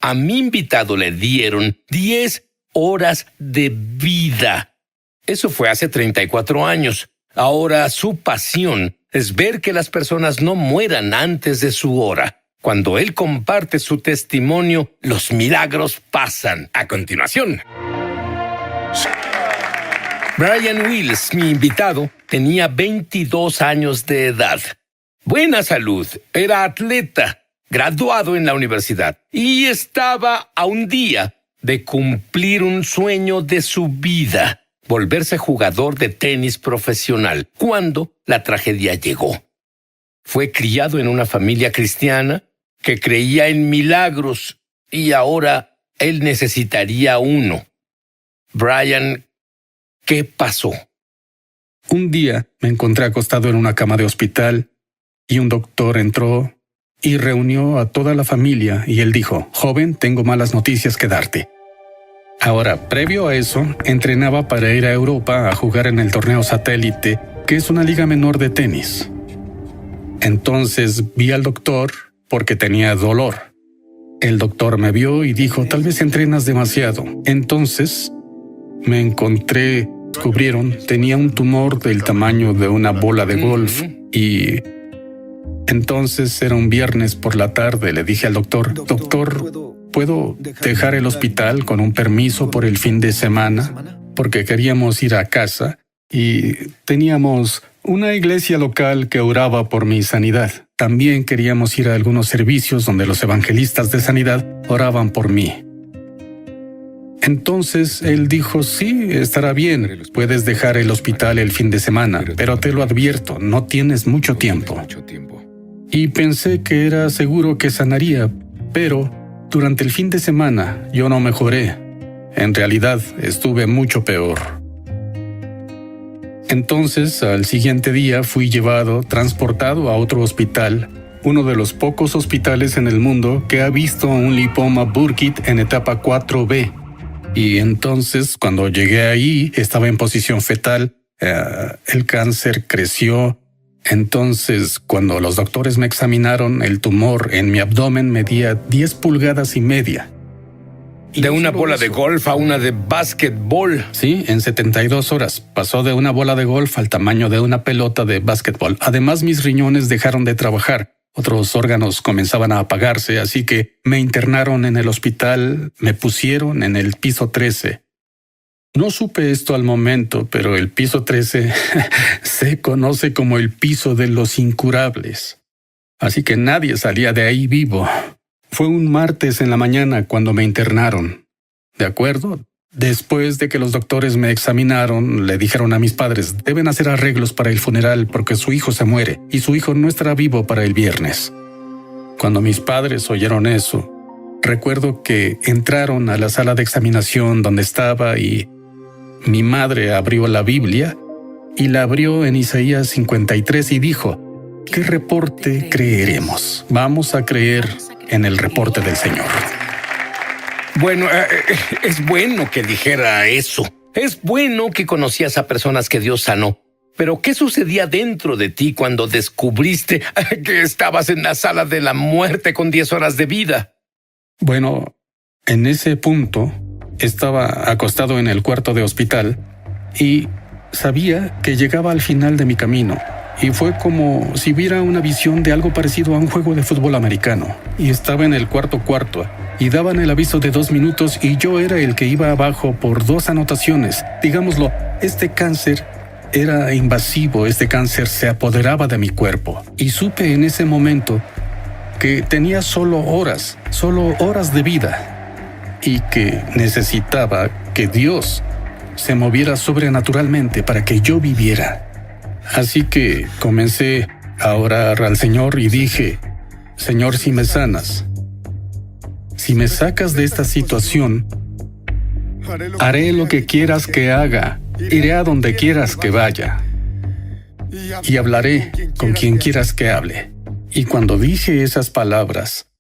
a mi invitado le dieron 10 horas de vida. Eso fue hace 34 años. Ahora su pasión es ver que las personas no mueran antes de su hora. Cuando él comparte su testimonio, los milagros pasan. A continuación, Brian Wills, mi invitado, tenía 22 años de edad. Buena salud, era atleta, graduado en la universidad y estaba a un día de cumplir un sueño de su vida, volverse jugador de tenis profesional, cuando la tragedia llegó. Fue criado en una familia cristiana que creía en milagros y ahora él necesitaría uno. Brian, ¿qué pasó? Un día me encontré acostado en una cama de hospital y un doctor entró y reunió a toda la familia y él dijo: «Joven, tengo malas noticias que darte». Ahora, previo a eso, entrenaba para ir a Europa a jugar en el torneo Satélite, que es una liga menor de tenis. Entonces vi al doctor porque tenía dolor. El doctor me vio y dijo: «Tal vez entrenas demasiado». Entonces me encontré, descubrieron, tenía un tumor del tamaño de una bola de golf y entonces era un viernes por la tarde. Le dije al doctor: «Doctor, ¿puedo dejar el hospital con un permiso por el fin de semana?» Porque queríamos ir a casa y teníamos una iglesia local que oraba por mi sanidad. También queríamos ir a algunos servicios donde los evangelistas de sanidad oraban por mí. Entonces él dijo: «Sí, estará bien, puedes dejar el hospital el fin de semana, pero te lo advierto, no tienes mucho tiempo». Y pensé que era seguro que sanaría, pero durante el fin de semana yo no mejoré. En realidad estuve mucho peor. Entonces, al siguiente día fui transportado a otro hospital, uno de los pocos hospitales en el mundo que ha visto un linfoma Burkitt en etapa 4B. Y entonces, cuando llegué ahí, estaba en posición fetal, el cáncer creció. Entonces, cuando los doctores me examinaron, el tumor en mi abdomen medía 10 pulgadas y media. De una bola de golf a una de básquetbol. Sí, en 72 horas. Pasó de una bola de golf al tamaño de una pelota de básquetbol. Además, mis riñones dejaron de trabajar. Otros órganos comenzaban a apagarse, así que me internaron en el hospital, me pusieron en el piso 13. No supe esto al momento, pero el piso 13 se conoce como el piso de los incurables. Así que nadie salía de ahí vivo. Fue un martes en la mañana cuando me internaron. ¿De acuerdo? Después de que los doctores me examinaron, le dijeron a mis padres: «Deben hacer arreglos para el funeral porque su hijo se muere y su hijo no estará vivo para el viernes». Cuando mis padres oyeron eso, recuerdo que entraron a la sala de examinación donde estaba y mi madre abrió la Biblia y la abrió en Isaías 53 y dijo: «¿Qué reporte creeremos? Vamos a creer en el reporte del Señor». Bueno, es bueno que dijera eso. Es bueno que conocías a personas que Dios sanó. Pero, ¿qué sucedía dentro de ti cuando descubriste que estabas en la sala de la muerte con 10 horas de vida? Bueno, en ese punto estaba acostado en el cuarto de hospital y sabía que llegaba al final de mi camino. Y fue como si viera una visión de algo parecido a un juego de fútbol americano. Y estaba en el cuarto y daban el aviso de 2 minutos y yo era el que iba abajo por 2 anotaciones. Digámoslo, este cáncer era invasivo, este cáncer se apoderaba de mi cuerpo. Y supe en ese momento que tenía solo horas de vida. Y que necesitaba que Dios se moviera sobrenaturalmente para que yo viviera. Así que comencé a orar al Señor y dije: «Señor, si me sanas, si me sacas de esta situación, haré lo que quieras que haga, iré a donde quieras que vaya y hablaré con quien quieras que hable». Y cuando dije esas palabras,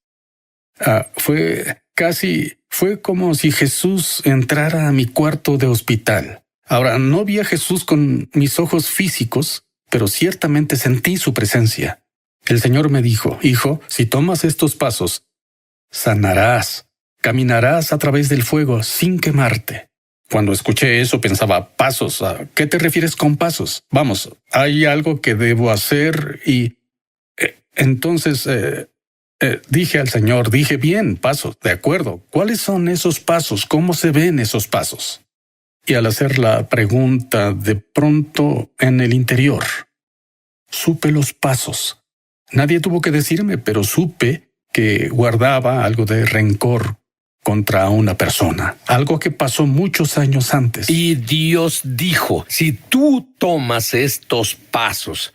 fue como si Jesús entrara a mi cuarto de hospital. Ahora, no vi a Jesús con mis ojos físicos, pero ciertamente sentí su presencia. El Señor me dijo: «Hijo, si tomas estos pasos, sanarás, caminarás a través del fuego sin quemarte. Cuando escuché eso pensaba, pasos, ¿a qué te refieres con pasos? Vamos, hay algo que debo hacer y... Entonces dije al Señor, dije bien, pasos, de acuerdo. ¿Cuáles son esos pasos? ¿Cómo se ven esos pasos? Y al hacer la pregunta, de pronto en el interior, supe los pasos. Nadie tuvo que decirme, pero supe que guardaba algo de rencor contra una persona, algo que pasó muchos años antes. Y Dios dijo, si tú tomas estos pasos,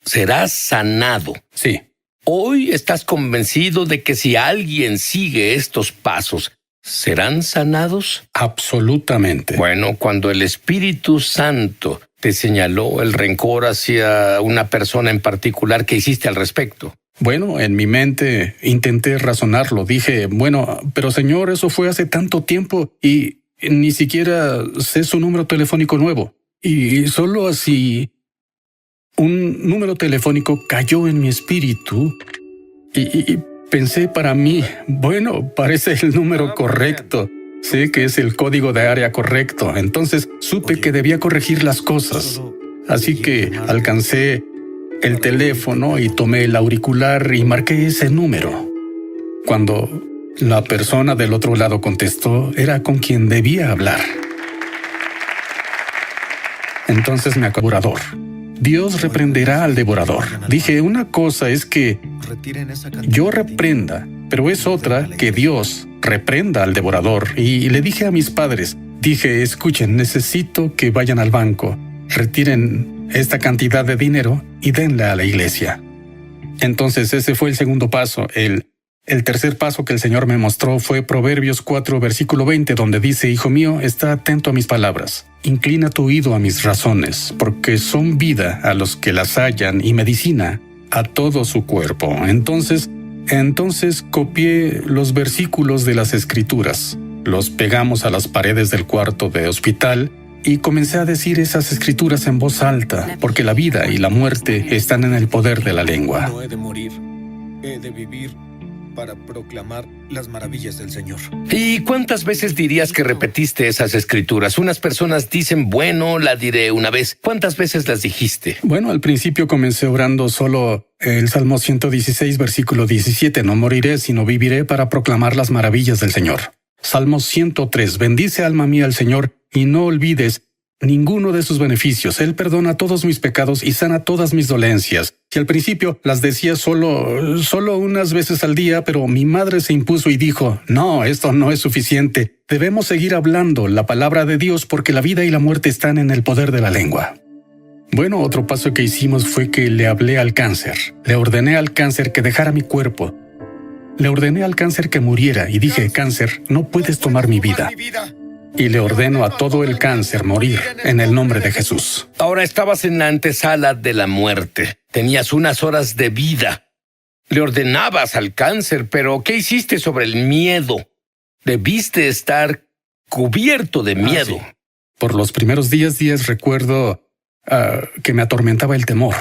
serás sanado. Sí. Hoy estás convencido de que si alguien sigue estos pasos, ¿serán sanados? Absolutamente. Bueno, cuando el Espíritu Santo te señaló el rencor hacia una persona en particular, ¿qué hiciste al respecto? Bueno, en mi mente intenté razonarlo. Dije, bueno, pero Señor, eso fue hace tanto tiempo y ni siquiera sé su número telefónico nuevo. Y solo así un número telefónico cayó en mi espíritu y pensé para mí, bueno, parece el número correcto. Sé que es el código de área correcto. Entonces supe que debía corregir las cosas. Así que alcancé el teléfono y tomé el auricular y marqué ese número. Cuando la persona del otro lado contestó, era con quien debía hablar. Entonces me acaburador. Dios reprenderá al devorador. Dije, una cosa es que yo reprenda, pero es otra que Dios reprenda al devorador. Y le dije a mis padres, dije, escuchen, necesito que vayan al banco, retiren esta cantidad de dinero y denla a la iglesia. Entonces ese fue el segundo paso. El tercer paso que el Señor me mostró fue Proverbios 4, versículo 20, donde dice, Hijo mío, está atento a mis palabras. Inclina tu oído a mis razones, porque son vida a los que las hallan y medicina a todo su cuerpo. Entonces copié los versículos de las Escrituras, los pegamos a las paredes del cuarto de hospital y comencé a decir esas escrituras en voz alta, porque la vida y la muerte están en el poder de la lengua. No he de morir, he de vivir para proclamar las maravillas del Señor. ¿Y cuántas veces dirías que repetiste esas escrituras? Unas personas dicen, bueno, la diré una vez. ¿Cuántas veces las dijiste? Bueno, al principio comencé orando solo el Salmo 116, versículo 17. No moriré, sino viviré para proclamar las maravillas del Señor. Salmo 103. Bendice alma mía al Señor y no olvides ninguno de sus beneficios. Él perdona todos mis pecados y sana todas mis dolencias. Y al principio las decía solo unas veces al día, pero mi madre se impuso y dijo, no, esto no es suficiente. Debemos seguir hablando la palabra de Dios porque la vida y la muerte están en el poder de la lengua. Bueno, otro paso que hicimos fue que le hablé al cáncer. Le ordené al cáncer que dejara mi cuerpo. Le ordené al cáncer que muriera y dije, cáncer, no puedes tomar mi vida. Y le ordeno a todo el cáncer morir en el nombre de Jesús. Ahora estabas en la antesala de la muerte. Tenías unas horas de vida. Le ordenabas al cáncer, pero ¿qué hiciste sobre el miedo? Debiste estar cubierto de miedo. Sí. Por los primeros 10 días recuerdo que me atormentaba el temor.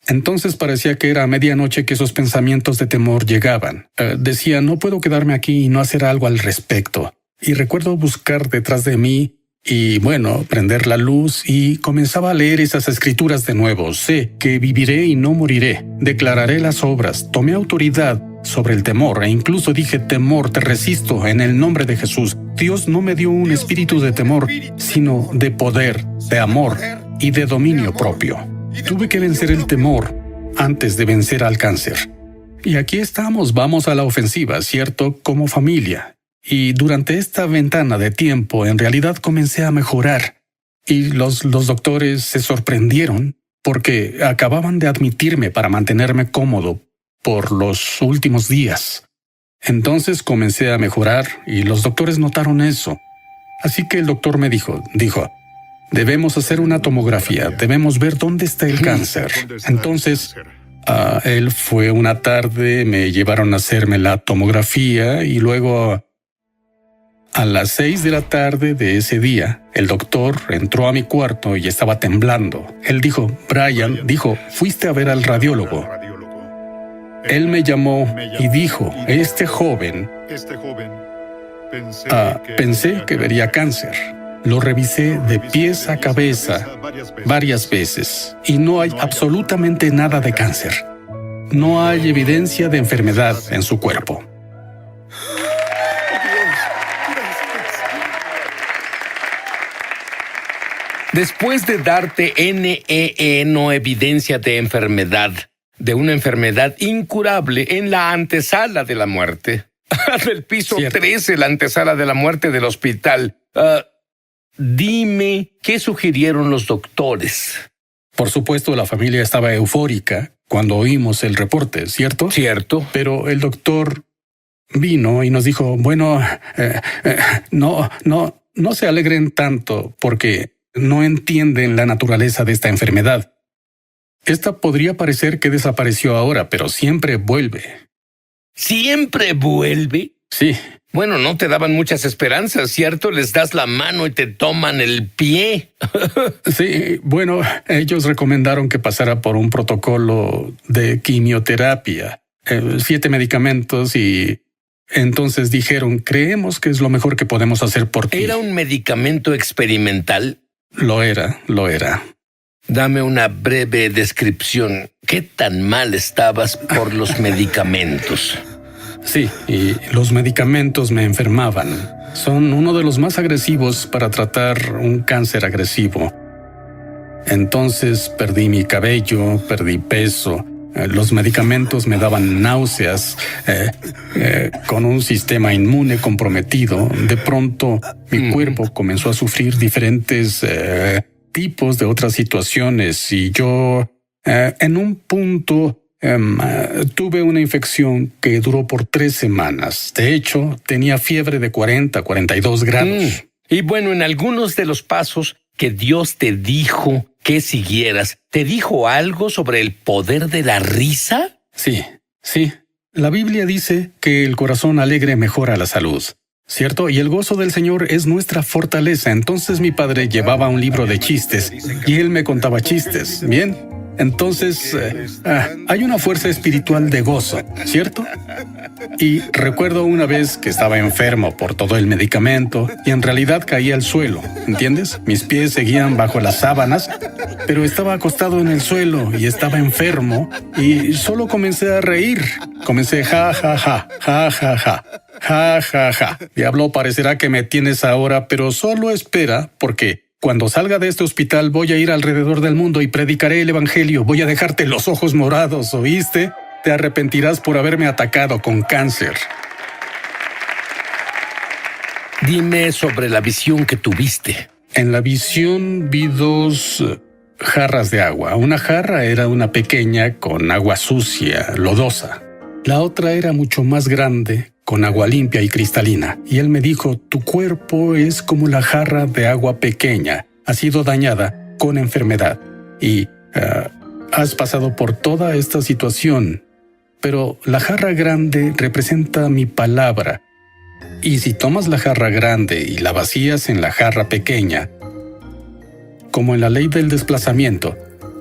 Entonces parecía que era a medianoche que esos pensamientos de temor llegaban. Decía, no puedo quedarme aquí y no hacer algo al respecto. Y recuerdo buscar detrás de mí y, bueno, prender la luz y comenzaba a leer esas escrituras de nuevo. Sé que viviré y no moriré. Declararé las obras. Tomé autoridad sobre el temor e incluso dije, temor, te resisto en el nombre de Jesús. Dios no me dio un espíritu de temor, sino de poder, de amor y de dominio propio. Tuve que vencer el temor antes de vencer al cáncer. Y aquí estamos, vamos a la ofensiva, ¿cierto? Como familia. Y durante esta ventana de tiempo, en realidad comencé a mejorar. Y los doctores se sorprendieron porque acababan de admitirme para mantenerme cómodo por los últimos días. Entonces comencé a mejorar y los doctores notaron eso. Así que el doctor me dijo, debemos hacer una tomografía, debemos ver dónde está el cáncer. Entonces, él fue una tarde, me llevaron a hacerme la tomografía y luego a las 6 de la tarde de ese día, el doctor entró a mi cuarto y estaba temblando. Él dijo, Brian, fuiste a ver al radiólogo. Él me llamó y dijo, este joven, pensé que vería cáncer. Lo revisé de pies a cabeza varias veces y no hay absolutamente nada de cáncer. No hay evidencia de enfermedad en su cuerpo. Después de darte no evidencia de enfermedad, de una enfermedad incurable en la antesala de la muerte, del piso Cierto. 13, la antesala de la muerte del hospital, dime, ¿qué sugirieron los doctores? Por supuesto, la familia estaba eufórica cuando oímos el reporte, ¿cierto? ¿Cierto? Pero el doctor vino y nos dijo, bueno, no se alegren tanto porque no entienden la naturaleza de esta enfermedad. Esta podría parecer que desapareció ahora, pero siempre vuelve. ¿Siempre vuelve? Sí, Bueno, no te daban muchas esperanzas, ¿cierto? Les das la mano y te toman el pie. sí, bueno, ellos recomendaron que pasara por un protocolo de quimioterapia, 7 medicamentos y entonces dijeron, creemos que es lo mejor que podemos hacer por ti. ¿Era un medicamento experimental? Lo era. Dame una breve descripción. ¿Qué tan mal estabas por los medicamentos? Sí, y los medicamentos me enfermaban. Son uno de los más agresivos para tratar un cáncer agresivo. Entonces perdí mi cabello, perdí peso. Los medicamentos me daban náuseas. Con un sistema inmune comprometido, de pronto mi cuerpo comenzó a sufrir diferentes tipos de otras situaciones y yo, en un punto, tuve una infección que duró por 3 semanas. De hecho, tenía fiebre de 40, 42 grados. Y bueno, en algunos de los pasos que Dios te dijo que siguieras, ¿te dijo algo sobre el poder de la risa? Sí. La Biblia dice que el corazón alegre mejora la salud, ¿cierto? Y el gozo del Señor es nuestra fortaleza. Entonces mi padre llevaba un libro de chistes y él me contaba chistes, ¿bien? Entonces, hay una fuerza espiritual de gozo, ¿cierto? Y recuerdo una vez que estaba enfermo por todo el medicamento y en realidad caí al suelo, ¿entiendes? Mis pies seguían bajo las sábanas, pero estaba acostado en el suelo y estaba enfermo y solo comencé a reír. Comencé ja, ja, ja, ja, ja, ja. Ja, ja, ja. Diablo, parecerá que me tienes ahora, pero solo espera porque cuando salga de este hospital voy a ir alrededor del mundo y predicaré el evangelio. Voy a dejarte los ojos morados, ¿oíste? Te arrepentirás por haberme atacado con cáncer. Dime sobre la visión que tuviste. En la visión vi 2 jarras de agua. Una jarra era una pequeña con agua sucia, lodosa. La otra era mucho más grande, con agua limpia y cristalina. Y él me dijo, tu cuerpo es como la jarra de agua pequeña. Ha sido dañada con enfermedad. Y has pasado por toda esta situación. Pero la jarra grande representa mi palabra. Y si tomas la jarra grande y la vacías en la jarra pequeña, como en la ley del desplazamiento,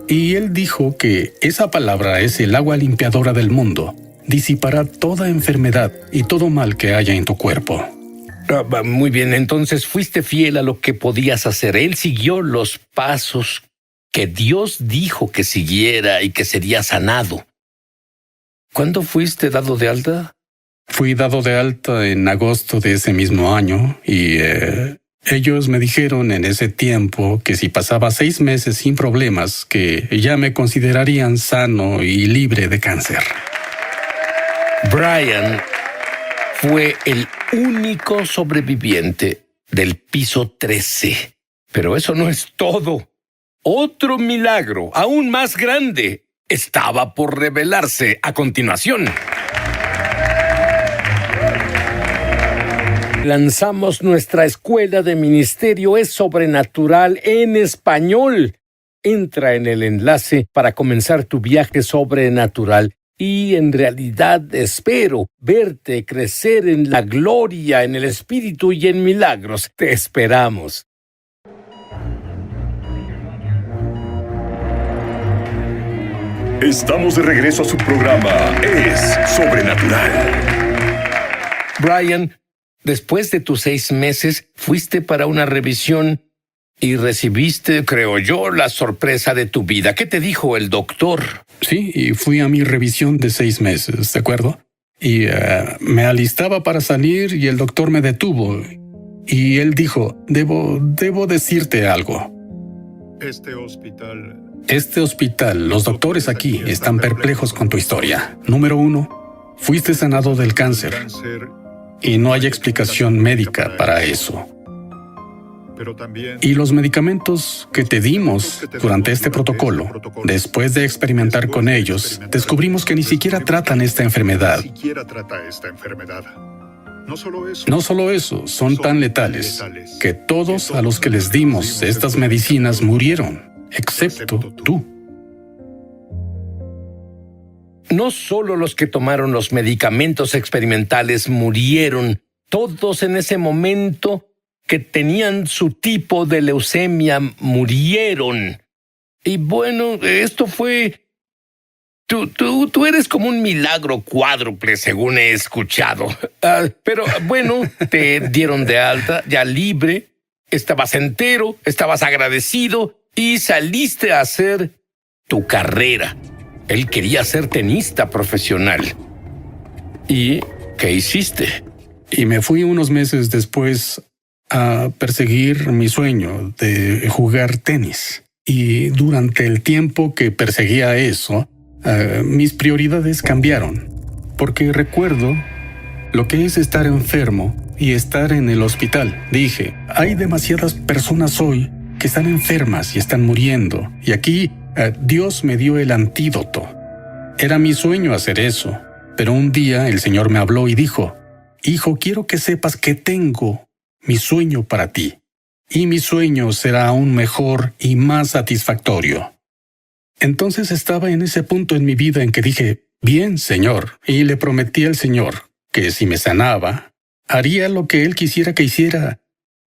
y él dijo que esa palabra es el agua limpiadora del mundo, disipará toda enfermedad y todo mal que haya en tu cuerpo. Muy bien, entonces fuiste fiel a lo que podías hacer. Él siguió los pasos que Dios dijo que siguiera y que sería sanado. ¿Cuándo fuiste dado de alta? Fui dado de alta en agosto de ese mismo año y ellos me dijeron en ese tiempo que si pasaba 6 meses sin problemas, que ya me considerarían sano y libre de cáncer. Brian fue el único sobreviviente del piso 13. Pero eso no es todo. Otro milagro, aún más grande, estaba por revelarse a continuación. Lanzamos nuestra escuela de ministerio Es Sobrenatural en español. Entra en el enlace para comenzar tu viaje sobrenatural. Y en realidad espero verte crecer en la gloria, en el Espíritu y en milagros. Te esperamos. Estamos de regreso a su programa Es Sobrenatural. Brian, después de tus 6 meses, fuiste para una revisión y recibiste, creo yo, la sorpresa de tu vida. ¿Qué te dijo el doctor? Sí, y fui a mi revisión de 6 meses, ¿de acuerdo? Y me alistaba para salir y el doctor me detuvo. Y él dijo, debo decirte algo. Este hospital, los doctores aquí están perplejos con tu historia. Número 1, fuiste sanado del cáncer. Y no hay explicación médica para eso. Y los medicamentos que te dimos durante este protocolo, después de experimentar con ellos, descubrimos que ni siquiera tratan esta enfermedad. No solo eso, son tan letales que todos a los que les dimos estas medicinas murieron, excepto tú. No solo los que tomaron los medicamentos experimentales murieron, todos en ese momento que tenían su tipo de leucemia murieron. Y bueno, esto fue... Tú eres como un milagro cuádruple, según he escuchado. Pero bueno, te dieron de alta, ya libre, estabas entero, estabas agradecido y saliste a hacer tu carrera. Él quería ser tenista profesional. ¿Y qué hiciste? Y me fui unos meses después a perseguir mi sueño de jugar tenis. Y durante el tiempo que perseguía eso, mis prioridades cambiaron. Porque recuerdo lo que es estar enfermo y estar en el hospital. Dije, hay demasiadas personas hoy que están enfermas y están muriendo. Y aquí Dios me dio el antídoto. Era mi sueño hacer eso. Pero un día el Señor me habló y dijo, hijo, quiero que sepas que tengo mi sueño para ti, y mi sueño será aún mejor y más satisfactorio. Entonces estaba en ese punto en mi vida en que dije, bien, Señor, y le prometí al Señor que si me sanaba, haría lo que Él quisiera que hiciera.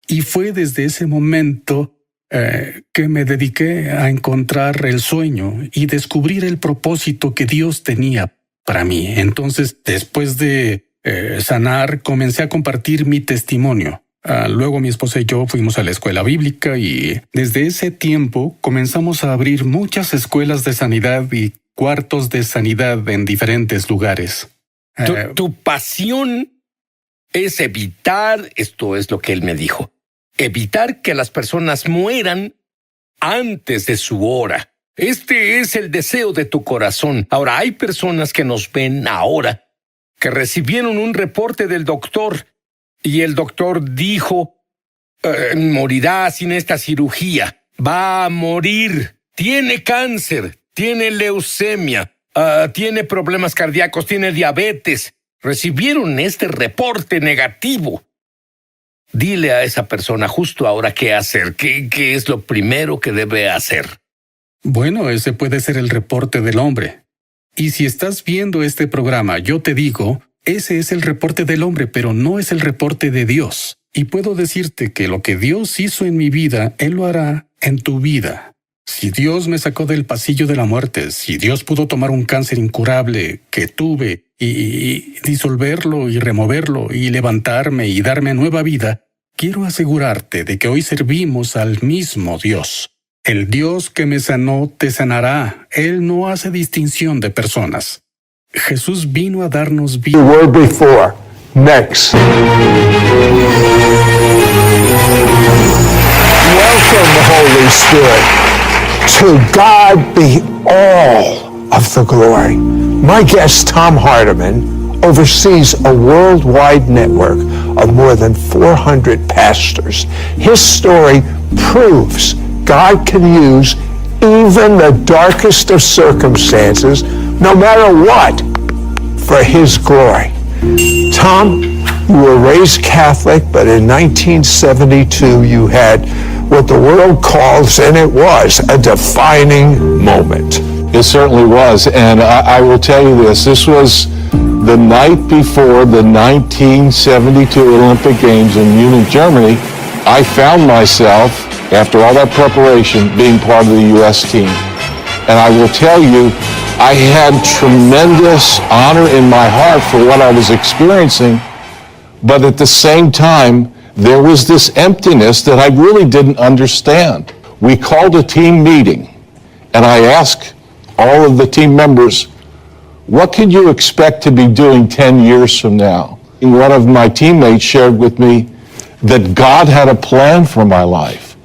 Y fue desde ese momento que me dediqué a encontrar el sueño y descubrir el propósito que Dios tenía para mí. Entonces, después de sanar, comencé a compartir mi testimonio. Luego mi esposa y yo fuimos a la escuela bíblica y desde ese tiempo comenzamos a abrir muchas escuelas de sanidad y cuartos de sanidad en diferentes lugares. Tu pasión es evitar, esto es lo que él me dijo, evitar que las personas mueran antes de su hora. Este es el deseo de tu corazón. Ahora, hay personas que nos ven ahora que recibieron un reporte del doctor y el doctor dijo, morirá sin esta cirugía, va a morir, tiene cáncer, tiene leucemia, tiene problemas cardíacos, tiene diabetes. Recibieron este reporte negativo. Dile a esa persona justo ahora qué hacer, qué es lo primero que debe hacer. Bueno, ese puede ser el reporte del hombre. Y si estás viendo este programa, yo te digo, ese es el reporte del hombre, pero no es el reporte de Dios. Y puedo decirte que lo que Dios hizo en mi vida, Él lo hará en tu vida. Si Dios me sacó del pasillo de la muerte, si Dios pudo tomar un cáncer incurable que tuve y disolverlo y removerlo y levantarme y darme nueva vida, quiero asegurarte de que hoy servimos al mismo Dios. El Dios que me sanó te sanará. Él no hace distinción de personas. Jesús vino a darnos vida. The word before. Next. Welcome, Holy Spirit. To God be all of the glory. My guest, Tom Hardiman, oversees a worldwide network of more than 400 pastors. His story proves God can use even the darkest of circumstances, no matter what, for His glory. Tom, you were raised Catholic, but in 1972 you had what the world calls, and it was, a defining moment. It certainly was, and I will tell you this was the night before the 1972 Olympic Games in Munich, Germany. I found myself, after all that preparation, being part of the U.S. team. And I will tell you, I had tremendous honor in my heart for what I was experiencing, but at the same time, there was this emptiness that I really didn't understand. We called a team meeting, and I asked all of the team members, what could you expect to be doing 10 years from now? And one of my teammates shared with me that God had a plan for my life.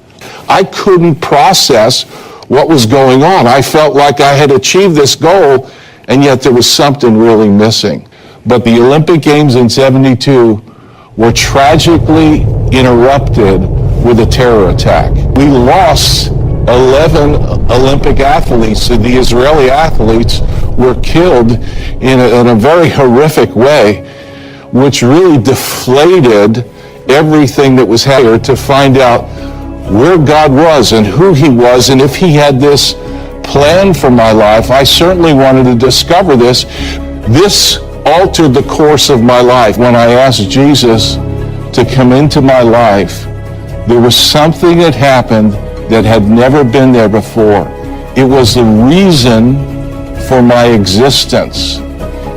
I couldn't process what was going on. I felt like I had achieved this goal, and yet there was something really missing. But the Olympic Games in '72 were tragically interrupted with a terror attack. We lost 11 Olympic athletes. The Israeli athletes were killed in a very horrific way, which really deflated everything that was happening to find out where God was and who he was, and if he had this plan for my life. I certainly wanted to discover this. This altered the course of my life. When I asked Jesus to come into my life, there was something that happened that had never been there before. It was the reason for my existence.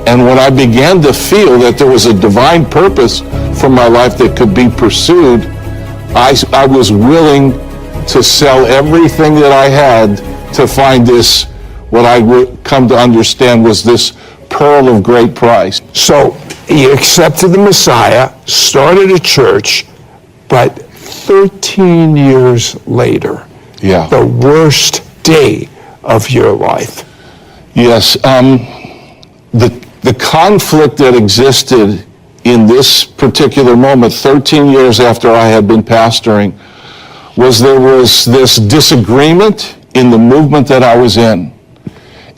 And when I began to feel that there was a divine purpose for my life that could be pursued, I was willing to sell everything that I had to find this, what I would come to understand was this pearl of great price. So you accepted the Messiah, started a church, but 13 years later, the worst day of your life. Yes, the conflict that existed in this particular moment, 13 years after I had been pastoring, there was this disagreement in the movement that I was in.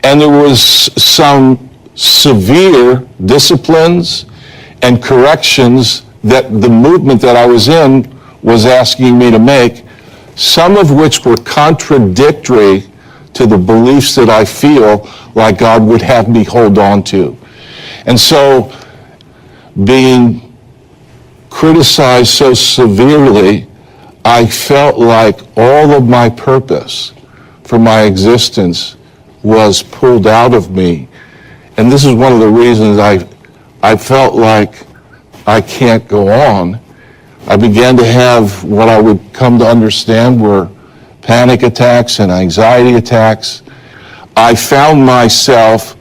And there was some severe disciplines and corrections that the movement that I was in was asking me to make, some of which were contradictory to the beliefs that I feel like God would have me hold on to. And so, being criticized so severely, I felt like all of my purpose for my existence was pulled out of me. And this is one of the reasons I felt like I can't go on. I began to have what I would come to understand were panic attacks and anxiety attacks. I found myself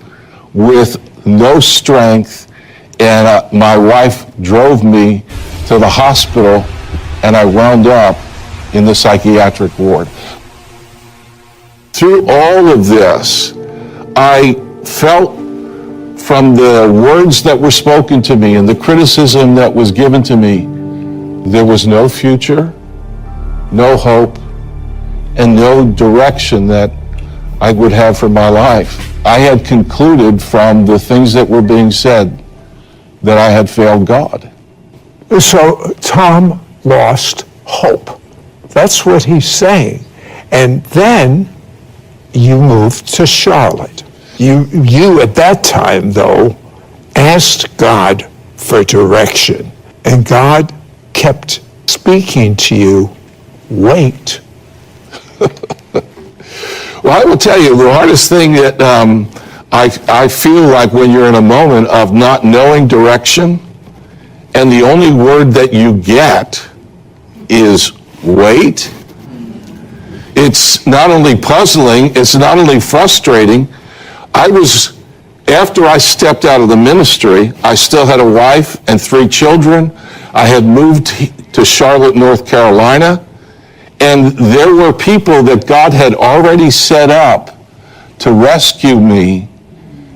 with no strength, and my wife drove me to the hospital, and I wound up in the psychiatric ward. Through all of this, I felt from the words that were spoken to me and the criticism that was given to me, there was no future, no hope, and no direction that I would have for my life. I had concluded from the things that were being said that I had failed God. So Tom lost hope. That's what he's saying. And then you moved to Charlotte. You at that time, though, asked God for direction. And God kept speaking to you, wait. Well, I will tell you, the hardest thing that I feel like when you're in a moment of not knowing direction, and the only word that you get is wait, it's not only puzzling, it's not only frustrating. After I stepped out of the ministry, I still had a wife and 3 children. I had moved to Charlotte, North Carolina, and there were people that God had already set up to rescue me,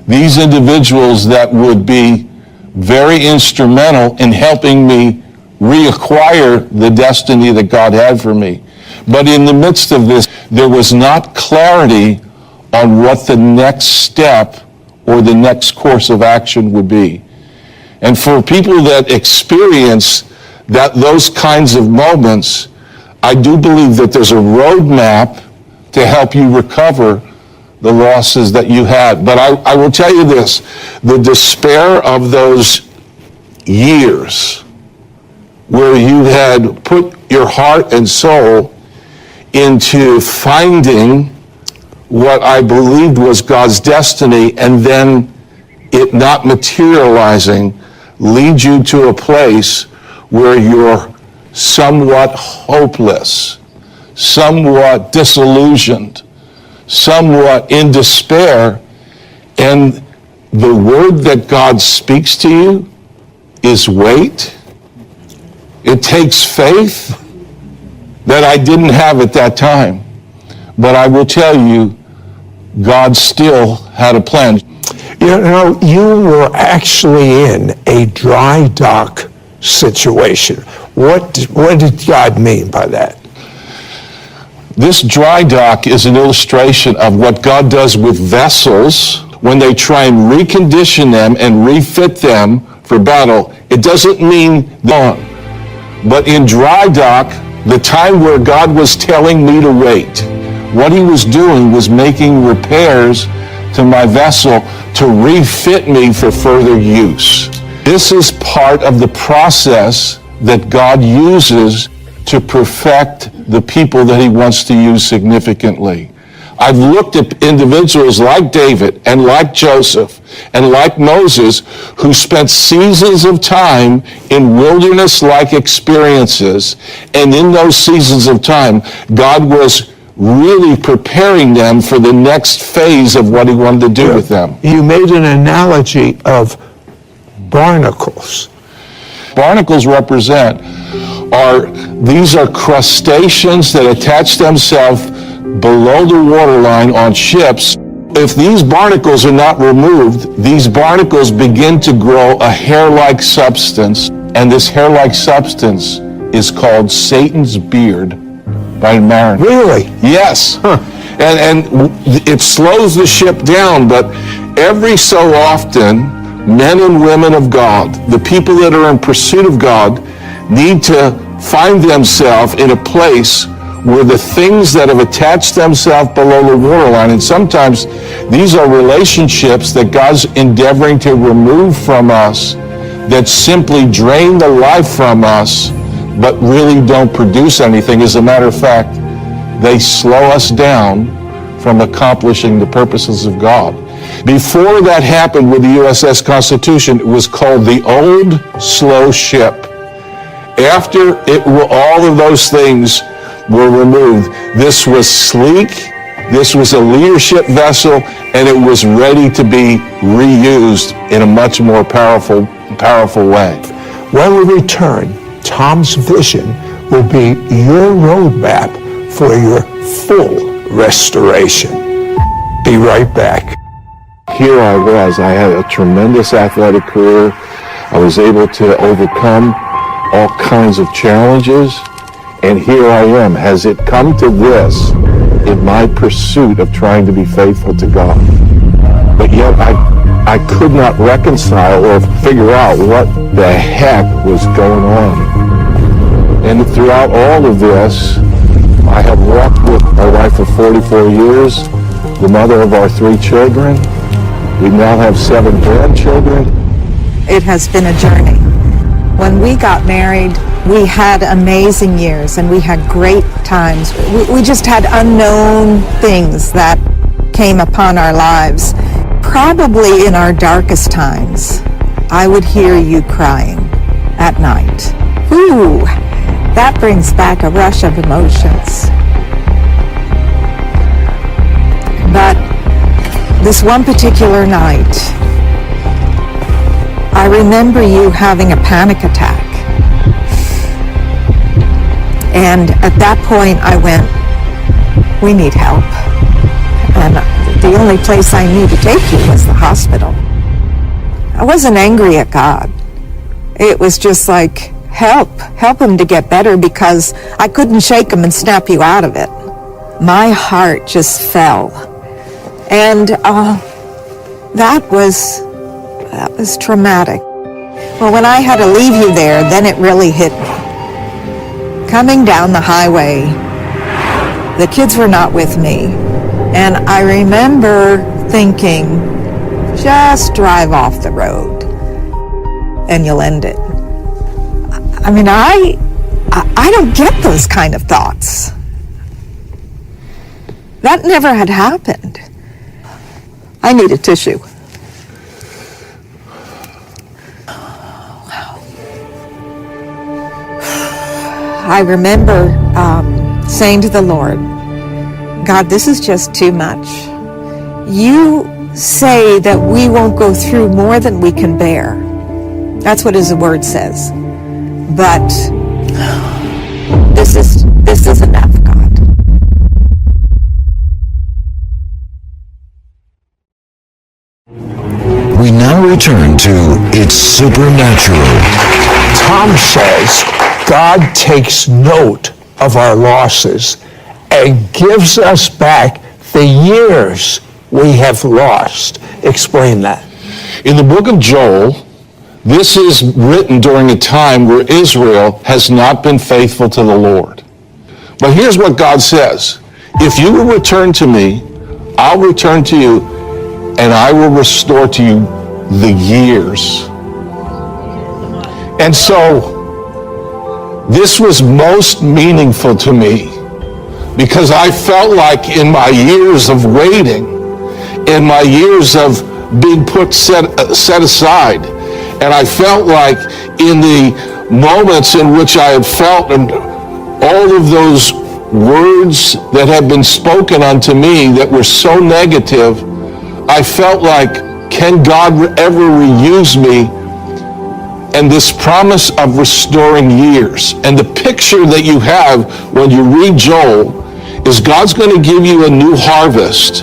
these individuals that would be very instrumental in helping me reacquire the destiny that God had for me. But in the midst of this, there was not clarity on what the next step or the next course of action would be. And for people that experience those kinds of moments, I do believe that there's a roadmap to help you recover the losses that you had. But I will tell you this, the despair of those years where you had put your heart and soul into finding what I believed was God's destiny and then it not materializing leads you to a place where you're somewhat hopeless, somewhat disillusioned, somewhat in despair, and the word that God speaks to you is wait. It takes faith that I didn't have at that time. But I will tell you, God still had a plan. You know, you were actually in a dry dock situation. What did God mean by that? This dry dock is an illustration of what God does with vessels when they try and recondition them and refit them for battle. It doesn't mean gone. But in dry dock, the time where God was telling me to wait, what he was doing was making repairs to my vessel to refit me for further use. This is part of the process that God uses to perfect the people that he wants to use significantly. I've looked at individuals like David and like Joseph and like Moses who spent seasons of time in wilderness-like experiences, and in those seasons of time, God was really preparing them for the next phase of what he wanted to do with them. You made an analogy of barnacles. Barnacles these are crustaceans that attach themselves below the waterline on ships. If these barnacles are not removed, these barnacles begin to grow a hair-like substance, and this hair-like substance is called Satan's beard by mariners. Really? Yes. Huh. And it slows the ship down, but every so often, men and women of God, the people that are in pursuit of God, need to find themselves in a place where the things that have attached themselves below the waterline, and sometimes these are relationships that God's endeavoring to remove from us that simply drain the life from us, but really don't produce anything. As a matter of fact, they slow us down from accomplishing the purposes of God. Before that happened with the USS Constitution, it was called the Old Slow Ship. After all of those things were removed, this was sleek, this was a leadership vessel, and it was ready to be reused in a much more powerful way. When we return, Tom's vision will be your roadmap for your full restoration. Be right back. Here I was. I had a tremendous athletic career. I was able to overcome all kinds of challenges. And here I am. Has it come to this in my pursuit of trying to be faithful to God? But yet I could not reconcile or figure out what the heck was going on. And throughout all of this, I have walked with my wife for 44 years, the mother of our 3 children. We now have 7 grandchildren. It has been a journey. When we got married, we had amazing years and we had great times. We just had unknown things that came upon our lives. Probably in our darkest times, I would hear you crying at night. Ooh, that brings back a rush of emotions. But this one particular night, I remember you having a panic attack. And at that point I went, we need help. And the only place I knew to take you was the hospital. I wasn't angry at God. It was just like, help him to get better, because I couldn't shake him and snap you out of it. My heart just fell. And that was traumatic. Well, when I had to leave you there, then it really hit me. Coming down the highway, the kids were not with me. And I remember thinking, just drive off the road and you'll end it. I mean, I don't get those kind of thoughts. That never had happened. I need a tissue. I remember saying to the Lord, God, this is just too much. You say that we won't go through more than we can bear. That's what his word says. But this is enough, God. We now return to It's Supernatural. Tom says God takes note of our losses and gives us back the years we have lost. Explain that. In the book of Joel, this is written during a time where Israel has not been faithful to the Lord. But here's what God says. If you will return to me, I'll return to you, and I will restore to you the years. And so, this was most meaningful to me because I felt like in my years of waiting, in my years of being set aside, and I felt like in the moments in which I had felt and all of those words that had been spoken unto me that were so negative, I felt like, can God ever reuse me? And this promise of restoring years. And the picture that you have when you read Joel is God's going to give you a new harvest.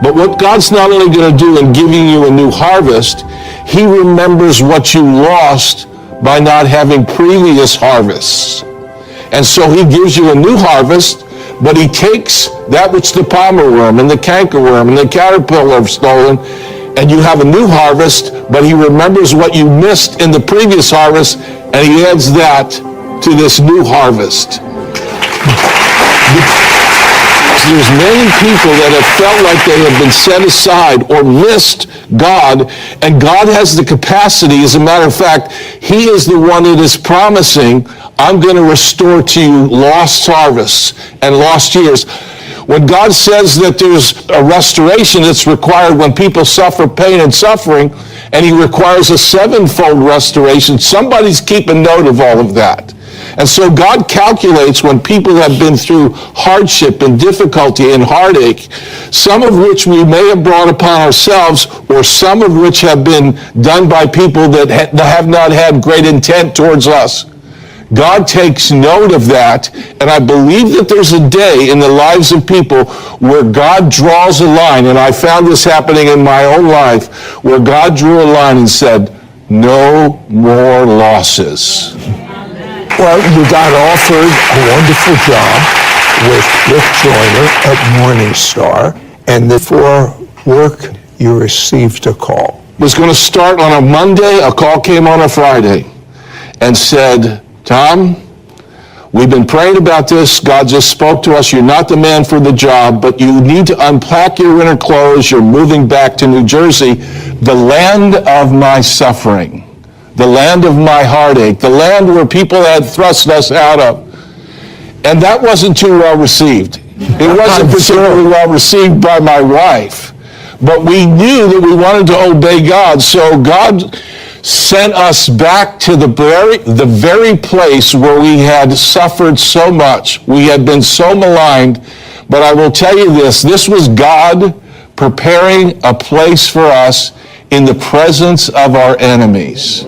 But what God's not only going to do in giving you a new harvest, he remembers what you lost by not having previous harvests. And so he gives you a new harvest, but he takes that which the palmer worm and the cankerworm and the caterpillar have stolen, and you have a new harvest, but he remembers what you missed in the previous harvest, and he adds that to this new harvest. There's many people that have felt like they have been set aside or missed God, and God has the capacity. As a matter of fact, he is the one that is promising, I'm going to restore to you lost harvests and lost years. When God says that there's a restoration that's required when people suffer pain and suffering, and he requires a sevenfold restoration, somebody's keeping note of all of that. And so God calculates when people have been through hardship and difficulty and heartache, some of which we may have brought upon ourselves, or some of which have been done by people that have not had great intent towards us. God takes note of that, and I believe that there's a day in the lives of people where God draws a line, and I found this happening in my own life, where God drew a line and said, no more losses. Well, you got offered a wonderful job with Rick Joyner at Morningstar, and before work, you received a call. It was going to start on a Monday. A call came on a Friday and said, Tom, we've been praying about this. God just spoke to us. You're not the man for the job, but you need to unpack your winter clothes. You're moving back to New Jersey, the land of my suffering, the land of my heartache, the land where people had thrust us out of. And that wasn't too well received. It wasn't particularly well received by my wife. But we knew that we wanted to obey God, so God sent us back to the very place where we had suffered so much. We had been so maligned. But I will tell you this was God preparing a place for us in the presence of our enemies.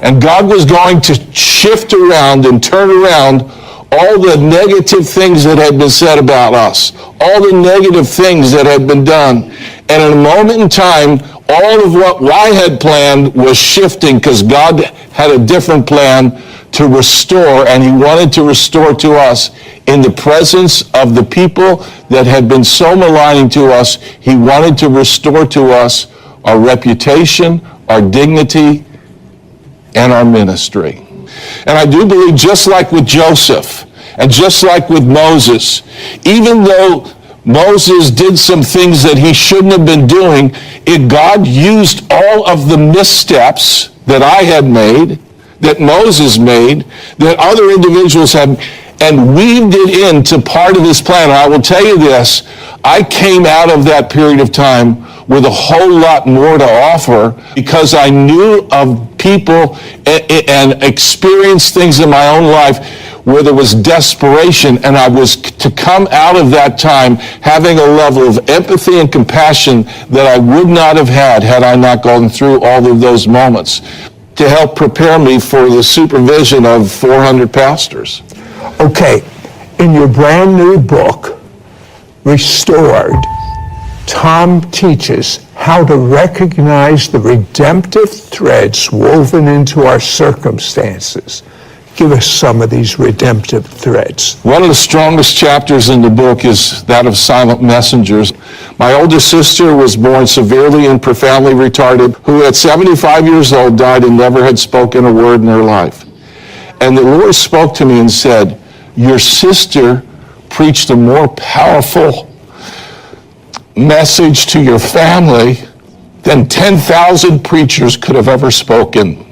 And God was going to shift around and turn around all the negative things that had been said about us, all the negative things that had been done. And in a moment in time, all of what I had planned was shifting because God had a different plan to restore, and he wanted to restore to us in the presence of the people that had been so maligning to us. He wanted to restore to us our reputation, our dignity, and our ministry. And I do believe, just like with Joseph and just like with Moses, even though Moses did some things that he shouldn't have been doing, God used all of the missteps that I had made, that Moses made, that other individuals had, and weaved it into part of this plan. And I will tell you this, I came out of that period of time with a whole lot more to offer because I knew of people and experienced things in my own life where there was desperation, and I was to come out of that time having a level of empathy and compassion that I would not have had I not gone through all of those moments, to help prepare me for the supervision of 400 pastors. Okay, in your brand new book, Restored, Tom teaches how to recognize the redemptive threads woven into our circumstances. Give us some of these redemptive threads. One of the strongest chapters in the book is that of silent messengers. My older sister was born severely and profoundly retarded, who at 75 years old died and never had spoken a word in her life. And the Lord spoke to me and said, your sister preached a more powerful message to your family than 10,000 preachers could have ever spoken.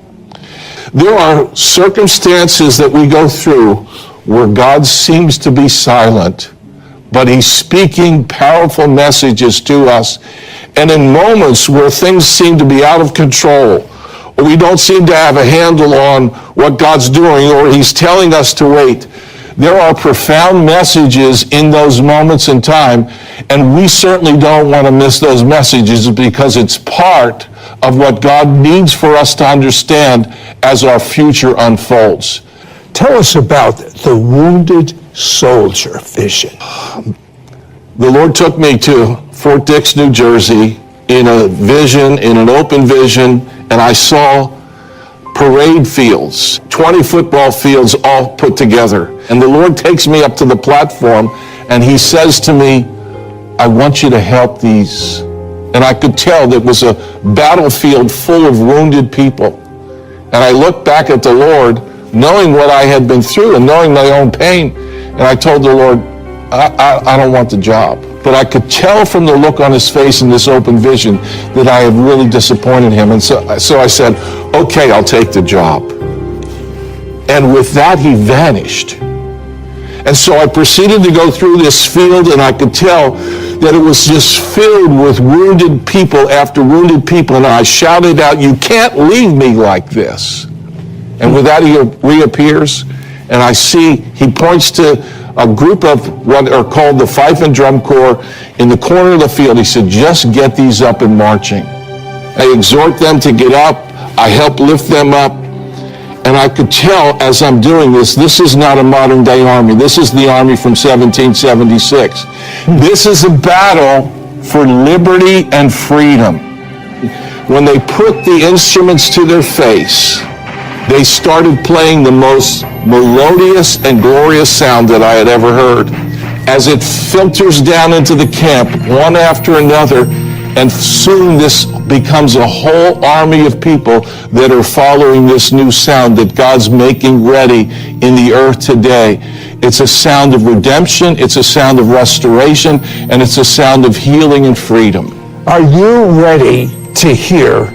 There are circumstances that we go through where God seems to be silent, but he's speaking powerful messages to us. And in moments where things seem to be out of control, or we don't seem to have a handle on what God's doing, or he's telling us to wait, there are profound messages in those moments in time, and we certainly don't want to miss those messages because it's part of what God needs for us to understand as our future unfolds. Tell us about the wounded soldier vision. The Lord took me to Fort Dix, New Jersey, in a vision, in an open vision, and I saw parade fields, 20 football fields all put together. And the Lord takes me up to the platform and he says to me, I want you to help these. And I could tell that it was a battlefield full of wounded people. And I looked back at the Lord, knowing what I had been through and knowing my own pain. And I told the Lord, I don't want the job. But I could tell from the look on his face in this open vision that I had really disappointed him. And so I said, okay, I'll take the job. And with that, he vanished. And so I proceeded to go through this field, and I could tell that it was just filled with wounded people after wounded people. And I shouted out, you can't leave me like this. And with that, he reappears, and I see, he points to a group of what are called the Fife and Drum Corps in the corner of the field. He said, just get these up and marching. I exhort them to get up. I help lift them up. And I could tell as I'm doing this, this is not a modern day army. This is the army from 1776. This is a battle for liberty and freedom. When they put the instruments to their face, they started playing the most melodious and glorious sound that I had ever heard. As it filters down into the camp, one after another, and soon this becomes a whole army of people that are following this new sound that God's making ready in the earth today. It's a sound of redemption, it's a sound of restoration, and it's a sound of healing and freedom. Are you ready to hear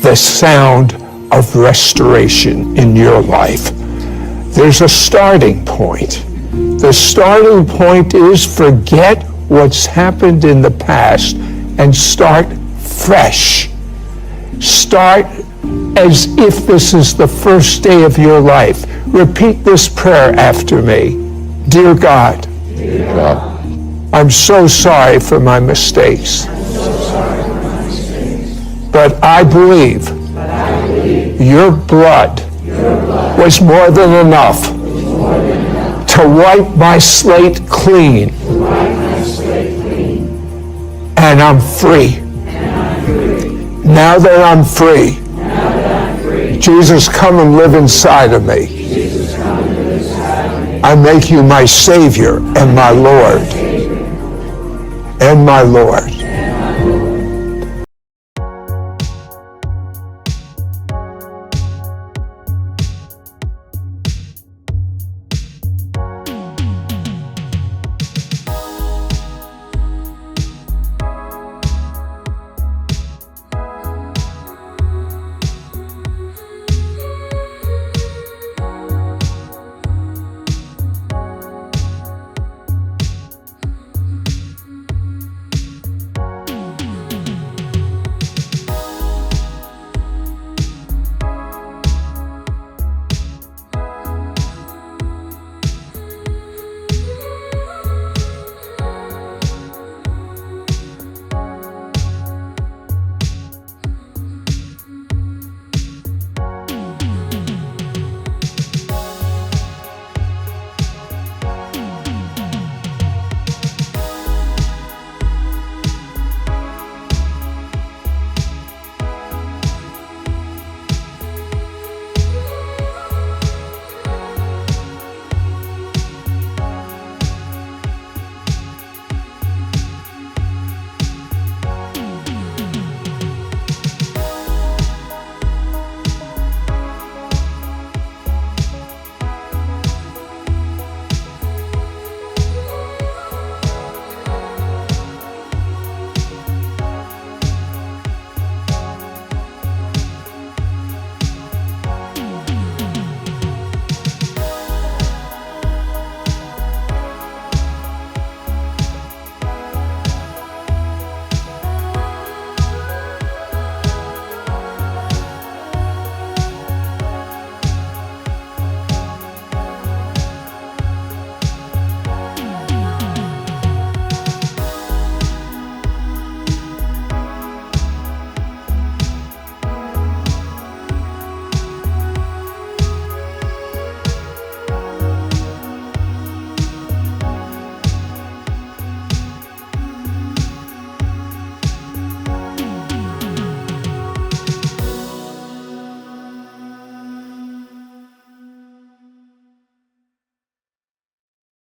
the sound of restoration in your life? There's a starting point. The starting point is forget what's happened in the past and start fresh. Start as if this is the first day of your life. Repeat this prayer after me. Dear God, I'm so sorry for my mistakes. But I believe your blood was more than enough to wipe my slate clean. And I'm free. Now that I'm free, Jesus, come and live inside of me. I make you my Savior and my Lord. And my Lord.